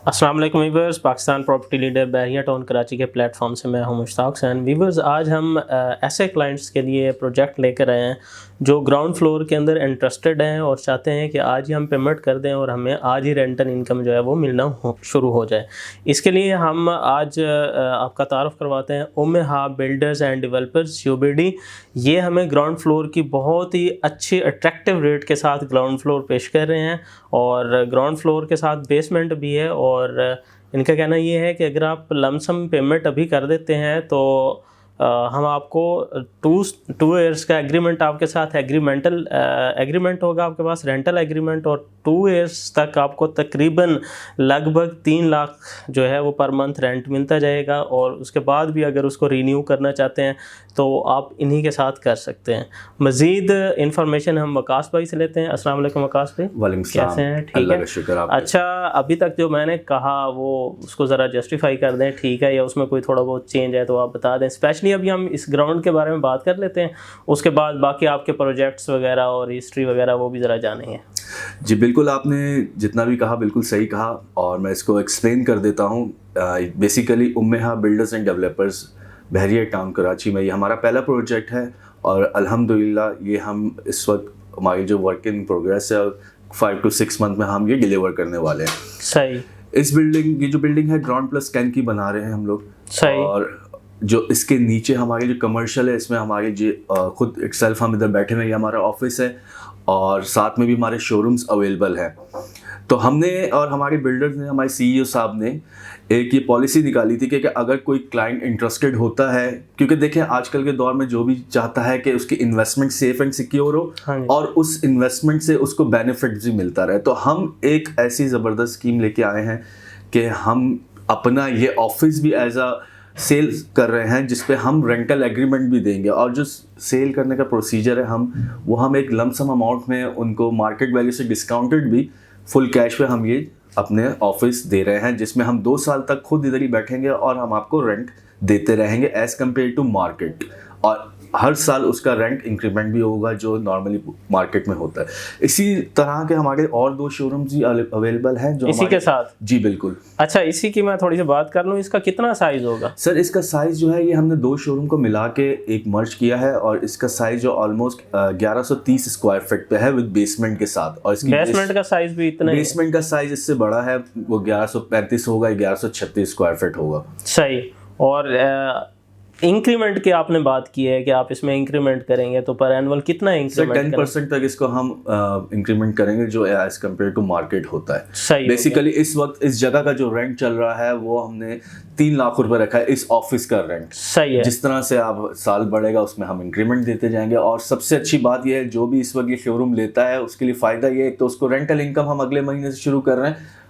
अस्सलाम वालेकुम viewers, Pakistan property leader बहरिया town Karachi के प्लेटफॉर्म से मैं हूं मुश्ताक हुसैन। वीवर्स, आज हम ऐसे क्लाइंट्स के लिए प्रोजेक्ट लेकर आए हैं जो ग्राउंड फ्लोर के अंदर इंटरेस्टेड हैं और चाहते हैं कि आज ही हम पेमेंट कर दें और हमें आज ही रेंटल इनकम जो है वो मिलना शुरू हो जाए। इसके लिए हम आज आपका तारुफ करवाते हैं उम्मेहा बिल्डर्स एंड डेवलपर्स UBD। ये हमें ग्राउंड फ्लोर की बहुत ही अच्छी अट्रैक्टिव रेट के साथ ग्राउंड फ्लोर पेश कर रहे हैं और ग्राउंड फ्लोर के साथ बेसमेंट भी है। और इनका कहना ये है कि अगर आप लमसम पेमेंट अभी कर देते हैं तो हम आपको टू ईयर्स का एग्रीमेंट आपके साथ एग्रीमेंट होगा आपके पास, रेंटल एग्रीमेंट, और 2 ईयर्स तक आपको तकरीबन लगभग 3 लाख जो है वो पर मंथ रेंट मिलता जाएगा। और उसके बाद भी अगर उसको रीन्यू करना चाहते हैं तो आप इन्हीं के साथ कर सकते हैं। मज़ीद इंफॉर्मेशन हम वकास भाई से लेते हैं। अस्सलाम वालेकुम वकास भाई, कैसे हैं? ठीक है, शुक्र। अच्छा, अभी तक जो मैंने कहा वो उसको ज़रा जस्टिफाई कर दें, ठीक है, या उसमें कोई थोड़ा बहुत चेंज है तो आप बता दें। स्पेशली अभी हम इस ग्राउंड के बारे में बात कर लेते हैं, उसके बाद बाकी आपके प्रोजेक्ट्स वगैरह और हिस्ट्री वगैरह वो भी ज़रा जानेंगे। जी बिल्कुल, आपने जितना भी कहा बिल्कुल सही कहा और मैं इसको एक्सप्लेन कर देता हूँ। Basically Ummeha builders and developers Bahria town Karachi में ये हमारा पहला प्रोजेक्ट है और अल्हम्दुलिल्लाह ये हम इस वक्त हमारी जो वर्क इन प्रोग्रेस है 5 to 6 मंथ में हम ये डिलीवर करने वाले हैं। सही। ये जो बिल्डिंग है ग्राउंड प्लस 10 की बना रहे हैं हम लोग। सही। और जो इसके नीचे हमारी जो कमर्शियल है इसमें हमारी जो खुद एक सेल्फ हम इधर बैठे हुए, ये हमारा ऑफिस है और साथ में भी हमारे शोरूम्स अवेलेबल हैं। तो हमने और हमारे बिल्डर्स ने, हमारे CEO साहब ने एक ये पॉलिसी निकाली थी कि अगर कोई क्लाइंट इंटरेस्टेड होता है, क्योंकि देखें आजकल के दौर में जो भी चाहता है कि उसकी इन्वेस्टमेंट सेफ एंड सिक्योर हो और उस इन्वेस्टमेंट से उसको बेनिफिट भी मिलता रहे, तो हम एक ऐसी ज़बरदस्त स्कीम लेके आए हैं कि हम अपना ये ऑफिस भी एज अ सेल कर रहे हैं जिसपे हम रेंटल एग्रीमेंट भी देंगे। और जो सेल करने का प्रोसीजर है हम एक लमसम अमाउंट में उनको मार्केट वैल्यू से डिस्काउंटेड भी फुल कैश पे हम ये अपने ऑफिस दे रहे हैं, जिसमें हम 2 साल तक खुद इधर ही बैठेंगे और हम आपको रेंट देते रहेंगे एज़ कम्पेयर टू मार्केट। और हर साल उसका रेंट इंक्रीमेंट भी होगा जो नॉर्मली मार्केट में होता है। इसी तरह के हमारे और 2 शोरूम्स भी अवेलेबल हैं जो इसी के साथ। जी बिल्कुल। अच्छा, इसी की मैं थोड़ी सी बात कर लूँ, इसका कितना साइज होगा? सर इसका साइज जो है ये हमने 2 शोरूम को मिला के एक मर्ज किया है और इसका साइज जो ऑलमोस्ट 1130 स्क्वायर फीट पे है विद बेसमेंट के साथ। और इसकी बेसमेंट का साइज भी इतना? बेसमेंट का साइज इससे बड़ा है, वो 1135 होगा, 1136 स्क्वायर फीट होगा। सही। और इंक्रीमेंट की आपने बात की है कि आप इसमें इंक्रीमेंट करेंगे, तो पर एनुअल कितना इंक्रीमेंट? 10% तक इसको हम इंक्रीमेंट करेंगे जो एज कम्पेयर टू मार्केट होता है। सही। बेसिकली इस वक्त इस जगह का जो रेंट चल रहा है वो हमने 3 लाख रुपए रखा है इस ऑफिस का रेंट। सही है। जिस तरह से आप साल बढ़ेगा उसमें हम इंक्रीमेंट देते जाएंगे। और सबसे अच्छी बात यह है जो भी इस वक्त ये शोरूम लेता है उसके लिए फ़ायदा ये है तो उसको रेंटल इनकम हम अगले महीने से शुरू कर रहे हैं।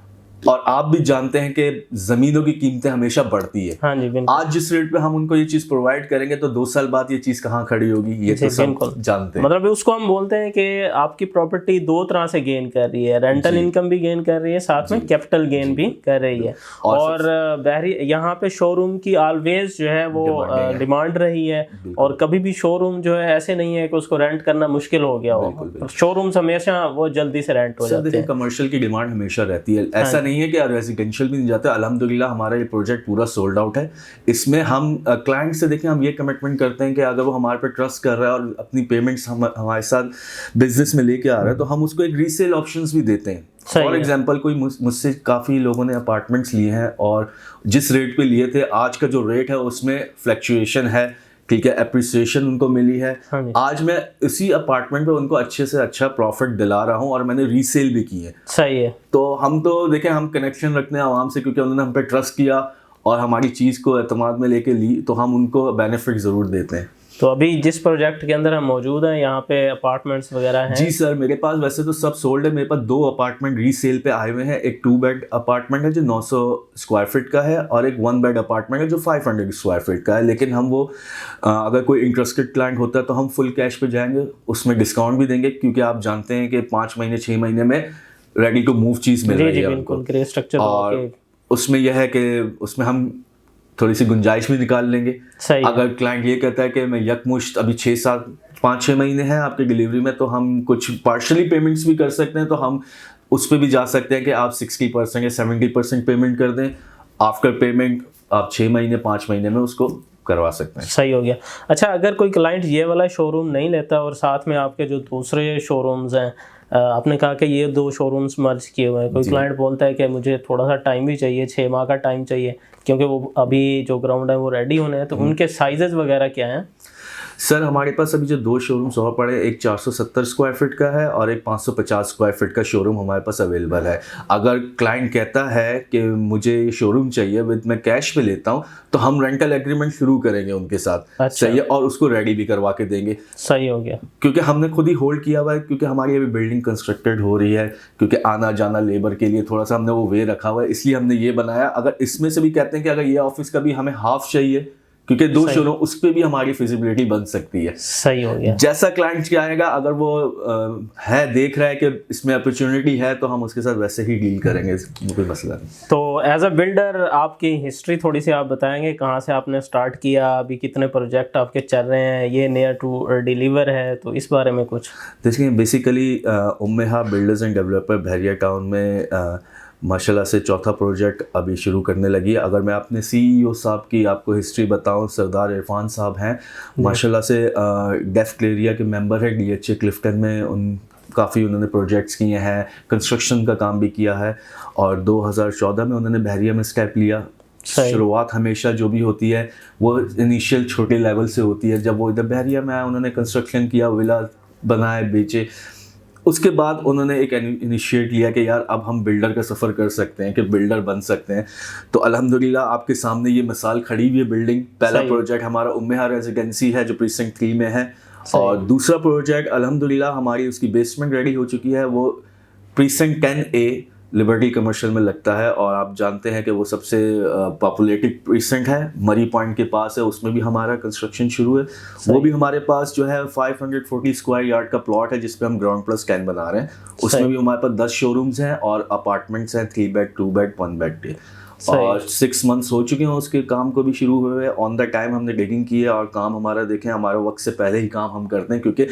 और आप भी जानते हैं कि ज़मीनों की कीमतें हमेशा बढ़ती है। हाँ जी, बिल्कुल। आज जिस रेट पे हम उनको ये चीज़ प्रोवाइड करेंगे तो 2 साल बाद ये चीज़ कहाँ खड़ी होगी, ये तो सब जानते हैं। मतलब उसको हम बोलते हैं कि आपकी प्रॉपर्टी 2 तरह से गेन कर रही है, रेंटल इनकम भी गेन कर रही है, साथ में कैपिटल गेन भी कर रही है। और बहरी यहाँ पे शोरूम की ऑलवेज जो है वो डिमांड रही है और कभी भी शोरूम जो है ऐसे नहीं है कि उसको रेंट करना मुश्किल हो गया हो। शोरूम हमेशा वो जल्दी से रेंट हो जाते हैं। कमर्शियल की डिमांड हमेशा रहती है, ऐसा नहीं है कि रेजिडेंशियल भी नहीं जाते। अल्हम्दुलिल्लाह हमारा ये प्रोजेक्ट पूरा सोल्ड आउट है। इसमें हम क्लाइंट से देखें हम ये कमिटमेंट करते हैं कि अगर वो हमारे पे ट्रस्ट कर रहा है और अपनी पेमेंट्स हमारे साथ बिजनेस में लेके आ रहा है तो हम उसको एक रीसेल ऑप्शंस भी देते हैं। फॉर एग्जांपल कोई मुझसे काफ़ी लोगों ने अपार्टमेंट्स लिए हैं और जिस रेट पे लिए थे आज का जो रेट है उसमें फ्लक्चुएशन है, ठीक है, एप्रिसिएशन उनको मिली है। आज मैं इसी अपार्टमेंट पे उनको अच्छे से अच्छा प्रॉफिट दिला रहा हूँ और मैंने रीसेल भी की है। सही है। तो हम तो देखें हम कनेक्शन रखते हैं आवाम से क्योंकि उन्होंने हम पे ट्रस्ट किया और हमारी चीज़ को एतमाद में लेके ली तो हम उनको बेनिफिट ज़रूर देते हैं। तो अभी जिस प्रोजेक्ट के अंदर हम मौजूद हैं यहाँ पे अपार्टमेंट्स वगैरह हैं? जी सर, मेरे पास वैसे तो सब सोल्ड है। मेरे पास 2 अपार्टमेंट रीसेल पे आए हुए हैं। एक 2 बेड अपार्टमेंट है जो 900 स्क्वायर फीट का है और एक 1 बेड अपार्टमेंट है जो 500 स्क्वायर फीट का है। लेकिन हम वो अगर कोई इंटरेस्टेड क्लाइंट होता है तो हम फुल कैश पे जाएंगे, उसमें डिस्काउंट भी देंगे क्योंकि आप जानते हैं कि 5 महीने 6 महीने में रेडी टू मूव चीज़ मिल रही है उनको। और उसमें यह है कि उसमें हम थोड़ी सी गुंजाइश भी निकाल लेंगे। अगर क्लाइंट ये कहता है कि मैं यकमुश्त अभी 6-7 5-6 महीने हैं आपकी डिलीवरी में तो हम कुछ पार्शली पेमेंट्स भी कर सकते हैं, तो हम उस पर भी जा सकते हैं कि आप 60% या 70% पेमेंट कर दें। आफ्टर पेमेंट आप 6 महीने 5 महीने में उसको करवा सकते हैं। सही हो गया। अच्छा, अगर कोई क्लाइंट ये वाला शोरूम नहीं लेता और साथ में आपके जो दूसरे शोरूम्स हैं, आपने कहा कि ये 2 शोरूम्स मर्ज किए हुए हैं, कोई क्लाइंट बोलता है कि मुझे थोड़ा सा टाइम भी चाहिए, 6 माह का टाइम चाहिए क्योंकि वो अभी जो ग्राउंड है वो रेडी होने हैं, तो उनके साइजेस वगैरह क्या हैं? सर हमारे पास अभी जो 2 शोरूम्स और पड़े, एक 470 स्क्वायर फीट का है और एक 550 स्क्वायर फीट का शोरूम हमारे पास अवेलेबल है। अगर क्लाइंट कहता है कि मुझे शोरूम चाहिए विद मैं कैश पे लेता हूँ, तो हम रेंटल एग्रीमेंट शुरू करेंगे उनके साथ। अच्छा। सही है, और उसको रेडी भी करवा के देंगे। सही हो गया। क्योंकि हमने खुद ही होल्ड किया हुआ है, क्योंकि हमारी अभी बिल्डिंग कंस्ट्रक्टेड हो रही है, क्योंकि आना जाना लेबर के लिए थोड़ा सा हमने वो वे रखा हुआ है, इसलिए हमने ये बनाया। अगर इसमें से भी कहते हैं कि अगर ये ऑफिस का भी हमें हाफ चाहिए, क्योंकि 2 शोरूम, उस पर भी हमारी फिजिबिलिटी बन सकती है। सही हो गया। जैसा क्लाइंट क्या आएगा, अगर वो देख रहा है कि इसमें अपॉर्चुनिटी है, तो हम उसके साथ वैसे ही डील करेंगे, कोई मसला नहीं। तो एज अ बिल्डर आपकी हिस्ट्री थोड़ी सी आप बताएंगे, कहाँ से आपने स्टार्ट किया, अभी कितने प्रोजेक्ट आपके चल रहे हैं, ये नियर टू डिलीवर है, तो इस बारे में कुछ। देखिए basically Ummeha builders and developer Bahria town में माशाल्लाह से चौथा प्रोजेक्ट अभी शुरू करने लगी है। अगर मैं अपने CEO साहब की आपको हिस्ट्री बताऊं, सरदार इरफान साहब हैं, माशाल्लाह से डेफ क्लेरिया के मेंबर है DHA क्लिफ्टन में। काफ़ी उन्होंने प्रोजेक्ट्स किए हैं, कंस्ट्रक्शन का काम भी किया है, और 2014 में उन्होंने बहरिया में स्टेप लिया। शुरुआत हमेशा जो भी होती है वो इनिशियल छोटे लेवल से होती है। जब वो इधर बहरिया में आए, उन्होंने कंस्ट्रक्शन किया, विला बनाए, बेचे। उसके बाद उन्होंने एक इनिशिएट लिया कि यार अब हम बिल्डर का सफ़र कर सकते हैं, कि बिल्डर बन सकते हैं। तो अल्हम्दुलिल्लाह आपके सामने ये मिसाल खड़ी हुई है बिल्डिंग। पहला प्रोजेक्ट हमारा उम्मेहा रेजिडेंसी है जो प्रीसिंक्ट 3 में है, और दूसरा प्रोजेक्ट अल्हम्दुलिल्लाह हमारी उसकी बेसमेंट रेडी हो चुकी है, वो प्रीसिंक्ट 10A लिबर्टी कमर्शियल में लगता है। और आप जानते हैं कि वो सबसे पॉपुलेटेड प्रीसिंक्ट है, मरी पॉइंट के पास है, उसमें भी हमारा कंस्ट्रक्शन शुरू है। वो भी हमारे पास जो है 540 स्क्वायर यार्ड का प्लॉट है, जिस पे हम ग्राउंड प्लस 10 बना रहे हैं। उसमें भी हमारे पास 10 शोरूम्स हैं और अपार्टमेंट्स हैं, 3 बेड 2 बेड 1 बेड के। और 6 मंथ्स हो चुके हैं उसके काम को भी शुरू हुए। ऑन द टाइम हमने डिगिंग की है, और काम हमारा देखें, हमारे वक्त से पहले ही काम हम करते हैं, क्योंकि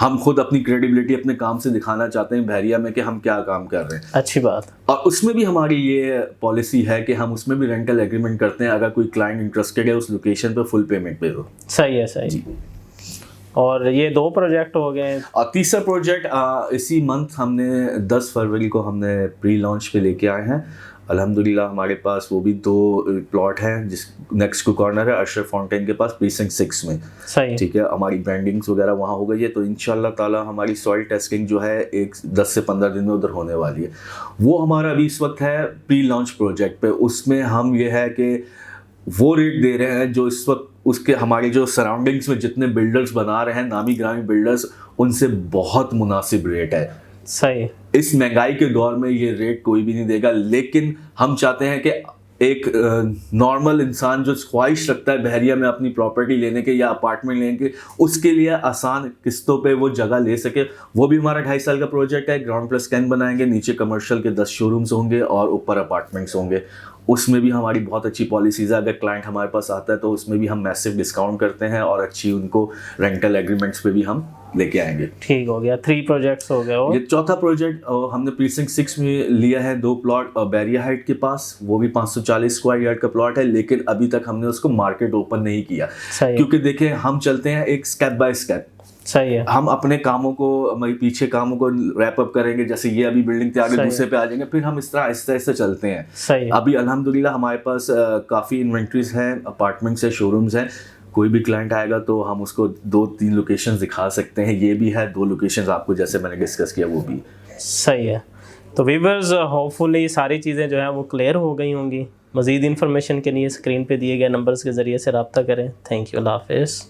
हम खुद अपनी क्रेडिबिलिटी अपने काम से दिखाना चाहते हैं बहरिया में कि हम क्या काम कर रहे हैं। अच्छी बात। और उसमें भी हमारी ये पॉलिसी है कि हम उसमें भी रेंटल एग्रीमेंट करते हैं, अगर कोई क्लाइंट इंटरेस्टेड है उस लोकेशन पर फुल पेमेंट पे हो। सही है, सही। और ये 2 प्रोजेक्ट हो गए, और तीसरा प्रोजेक्ट इसी मंथ हमने 10 फरवरी को हमने प्री लॉन्च पे लेके आए हैं। अल्हम्दुलिल्लाह हमारे पास वो भी 2 प्लॉट हैं, जिस नेक्स्ट को कॉर्नर है अशरफ फाउंटेन के पास प्रीसिंक्ट 6 में। सही। ठीक है, हमारी ब्रांडिंग्स वगैरह वहाँ हो गई है, तो इंशाल्लाह ताला हमारी सॉइल टेस्टिंग जो है 10 से 15 दिन में उधर होने वाली है। वो हमारा अभी इस वक्त है प्री लॉन्च प्रोजेक्ट पे। उसमें हम ये है कि वो रेट दे रहे हैं जो इस वक्त उसके हमारे जो सराउंडिंग्स में जितने बिल्डर्स बना रहे हैं, नामी ग्रामी बिल्डर्स, उनसे बहुत मुनासिब रेट है। सही। इस महंगाई के दौर में ये रेट कोई भी नहीं देगा, लेकिन हम चाहते हैं कि एक नॉर्मल इंसान जो ख्वाहिश रखता है बहरिया में अपनी प्रॉपर्टी लेने के या अपार्टमेंट लेने के, उसके लिए आसान किस्तों पे वो जगह ले सके। वो भी हमारा 2.5 साल का प्रोजेक्ट है। ग्राउंड प्लस 10 बनाएंगे, नीचे कमर्शियल के 10 शोरूम्स होंगे और ऊपर अपार्टमेंट्स होंगे। उसमें भी हमारी बहुत अच्छी पॉलिसीज़ है। अगर क्लाइंट हमारे पास आता है तो उसमें भी हम मैसिव डिस्काउंट करते हैं, और अच्छी उनको रेंटल एग्रीमेंट्स पे भी हम लेके आएंगे। ठीक हो गया, 3 प्रोजेक्ट्स हो गए। और ये चौथा प्रोजेक्ट हमने प्रीसिंक्ट 6 में लिया है, 2 प्लॉट बैरिया हाइट के पास। वो भी 540 स्क्वायर यार्ड का प्लॉट है, लेकिन अभी तक हमने उसको मार्केट ओपन नहीं किया, क्योंकि देखें हम चलते हैं एक स्टेप बाय स्टेप। सही है। हम अपने कामों को, हमारे पीछे कामों को रैप अप करेंगे, जैसे ये अभी बिल्डिंग तैयार है, दूसरे पे आ जाएंगे, फिर हम इस तरह आहिस्ता आहिस्ता चलते हैं। सही। अभी अल्हम्दुलिल्लाह हमारे पास काफ़ी इन्वेंट्रीज हैं, अपार्टमेंट्स है, शोरूम्स हैं। कोई भी क्लाइंट आएगा तो हम उसको 2-3 लोकेशंस दिखा सकते हैं। ये भी है 2 लोकेशंस आपको, जैसे मैंने डिस्कस किया, वो भी। सही है। तो व्यूअर्स, होपफुली सारी चीज़ें जो हैं वो क्लियर हो गई होंगी। मज़ीद इन्फॉर्मेशन के लिए स्क्रीन पे दिए गए नंबर्स के ज़रिए से रब्ता करें। थैंक यू, अल्लाह हाफ़िज़।